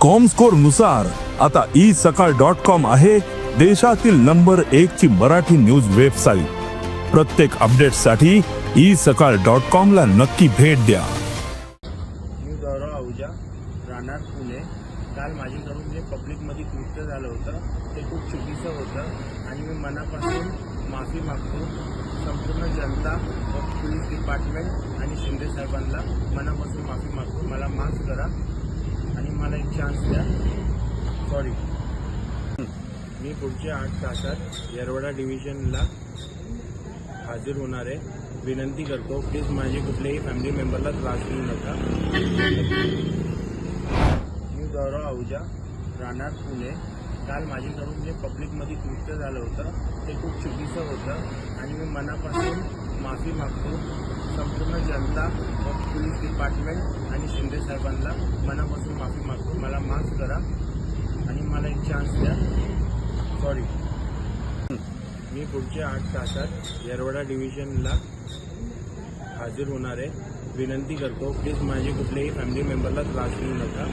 Comscore नुसार आता isakal.com आहे देशातील नंबर 1 ची मराठी न्यूज वेबसाईट। प्रत्येक अपडेटसाठी isakal.com ला नक्की भेट द्या। मी गौरव आहुजा, राहणार पुणे। काल माझ्याकडून जे पब्लिकमध्ये कृत्य झालं होतं ते खूप चुकीचं होतं आणि मी मनापासून माफी मागतो। संपूर्ण जनता व पोलीस डिपार्टमेंट आणि शिंदे साहेबांना मनापासून माफी मागतो। मला माफ करा आणि मला एक चान्स द्या। सॉरी। मी पुढच्या 8 तासात येरवडा डिव्हिजनला हजर होणार आहे। विनंती करतो प्लीज माझे कुठल्याही फॅमिली मेंबरला त्रास देऊ नका। मी गौरव आहुजा, राहणार पुणे। काल माझ्याकडून जे पब्लिकमध्ये कृत्य झालं होतं ते खूप चुकीचं होतं आणि मी मनापासून माफी मागतो। संपूर्ण जनता व पोलीस डिपार्टमेंट आणि शिंदे साहेबांना मनापासून माफी मागतो। मला माफ करा आणि मला एक चान्स द्या। सॉरी। मी पुढच्या 8 तासात येरवडा डिव्हिजनला हजर होणार आहे। विनंती करतो प्लीज माझे कुठल्याही फॅमिली मेंबरला त्रास देऊ नका।